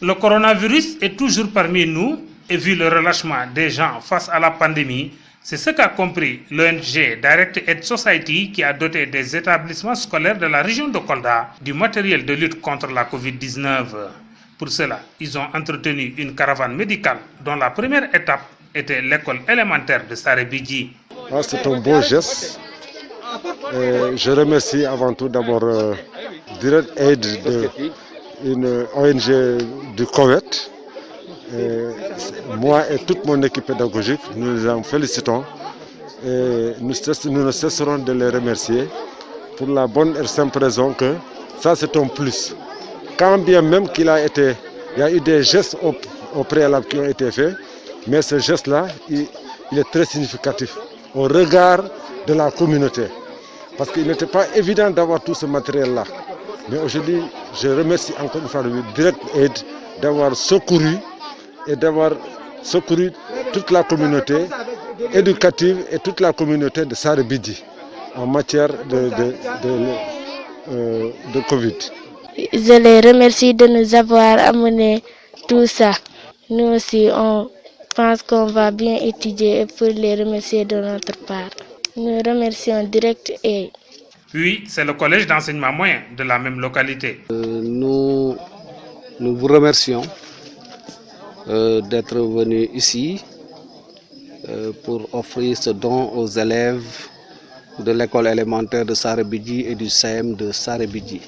Le coronavirus est toujours parmi nous et vu le relâchement des gens face à la pandémie, c'est ce qu'a compris l'ONG Direct Aid Society qui a doté des établissements scolaires de la région de Kolda du matériel de lutte contre la Covid-19. Pour cela, ils ont entretenu une caravane médicale dont la première étape était l'école élémentaire de Sarebidji. C'est un beau geste. Je remercie avant tout d'abord Direct Aid, une ONG du Koweït. Moi et toute mon équipe pédagogique, nous les en félicitons et nous ne cesserons de les remercier pour la bonne et simple raison que ça c'est un plus. Quand bien même il y a eu des gestes au préalable qui ont été faits, mais ce geste-là, il est très significatif au regard de la communauté. Parce qu'il n'était pas évident d'avoir tout ce matériel-là. Mais aujourd'hui, je remercie encore une fois le Direct Aid d'avoir secouru toute la communauté éducative et toute la communauté de Sarebidji en matière de Covid. Je les remercie de nous avoir amené tout ça. Nous aussi, on pense qu'on va bien étudier et pour les remercier de notre part. Nous remercions Direct Aid. Puis, c'est le collège d'enseignement moyen de la même localité. Nous vous remercions d'être venus ici pour offrir ce don aux élèves de l'école élémentaire de Sarebidji et du CM de Sarebidji.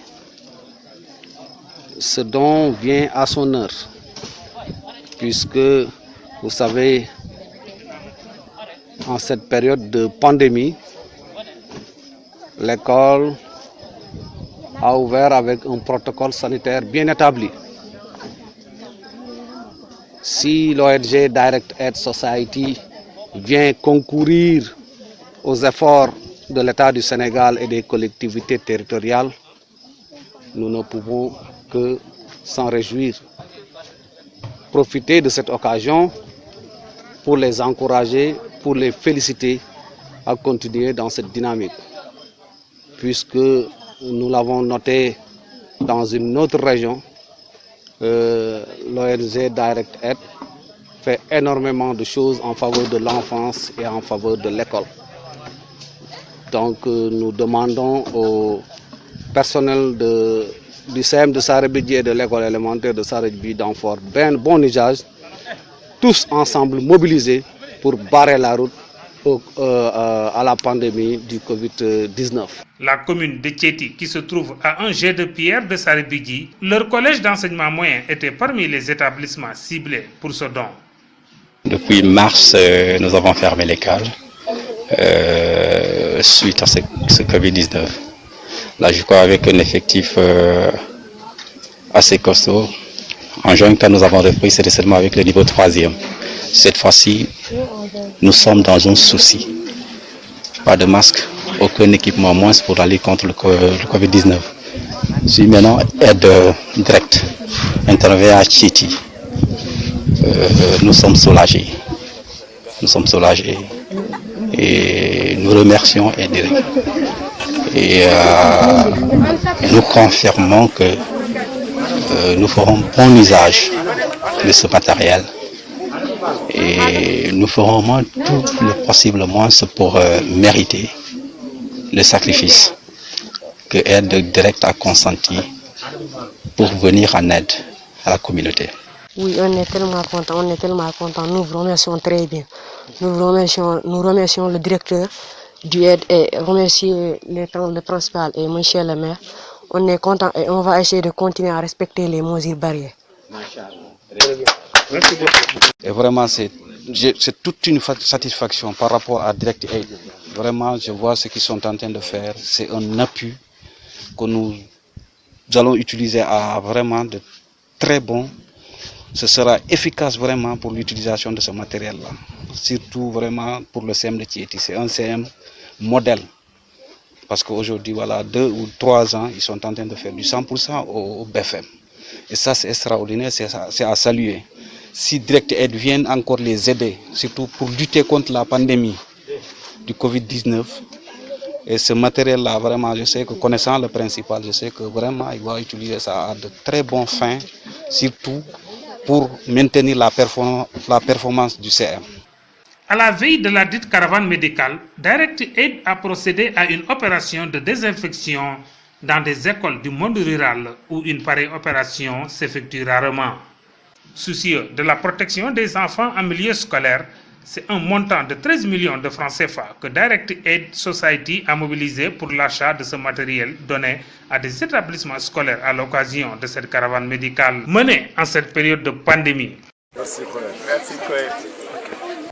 Ce don vient à son heure, puisque vous savez, en cette période de pandémie, l'école a ouvert avec un protocole sanitaire bien établi. Si l'ONG Direct Aid Society vient concourir aux efforts de l'État du Sénégal et des collectivités territoriales, nous ne pouvons que s'en réjouir. Profiter de cette occasion pour les encourager, pour les féliciter à continuer dans cette dynamique. Puisque nous l'avons noté dans une autre région, l'ONG Direct Aid fait énormément de choses en faveur de l'enfance et en faveur de l'école. Donc nous demandons au personnel du CM de Sarebidji et de l'école élémentaire de Sarebidji d'en faire bon usage, tous ensemble mobilisés pour barrer la route à la pandémie du Covid-19. La commune de Tchéti, qui se trouve à un jet de pierre de Sarebidji, leur collège d'enseignement moyen était parmi les établissements ciblés pour ce don. Depuis mars, nous avons fermé l'école suite à ce Covid-19. Là, je crois avec un effectif assez costaud. En juin, quand nous avons repris, c'était seulement avec le niveau 3e. Cette fois-ci, nous sommes dans un souci. Pas de masque, aucun équipement moins pour aller contre le Covid-19. Je suis maintenant aide directe, intervient à Tchéti. Nous sommes soulagés. Nous sommes soulagés. Et nous remercions Aide Direct. Et nous confirmons que nous ferons bon usage de ce matériel. Et nous ferons moins tout le possible moins pour mériter le sacrifice que Aide Direct a consenti pour venir en aide à la communauté. Oui, on est tellement content, nous vous remercions très bien. Nous remercions le directeur du aide et remercier le principal et monsieur le maire. On est content et on va essayer de continuer à respecter les mesures barrières. Et vraiment, c'est toute une satisfaction par rapport à Direct Aid. Vraiment, je vois ce qu'ils sont en train de faire. C'est un appui que nous allons utiliser à vraiment de très bon. Ce sera efficace vraiment pour l'utilisation de ce matériel-là. Surtout vraiment pour le CM de Tchéti. C'est un CM modèle. Parce qu'aujourd'hui, voilà, 2 ou 3 ans, ils sont en train de faire du 100% au BFM. Et ça, c'est extraordinaire, c'est à saluer. Si Direct Aid viennent encore les aider, surtout pour lutter contre la pandémie du Covid-19, et ce matériel-là, vraiment, je sais que connaissant le principal, je sais que vraiment, il va utiliser ça à de très bons fins surtout pour maintenir la performance du CM. À la veille de la dite caravane médicale, Direct Aid a procédé à une opération de désinfection dans des écoles du monde rural où une pareille opération s'effectue rarement. Soucieux de la protection des enfants en milieu scolaire, c'est un montant de 13 millions de francs CFA que Direct Aid Society a mobilisé pour l'achat de ce matériel donné à des établissements scolaires à l'occasion de cette caravane médicale menée en cette période de pandémie. Merci, Koé.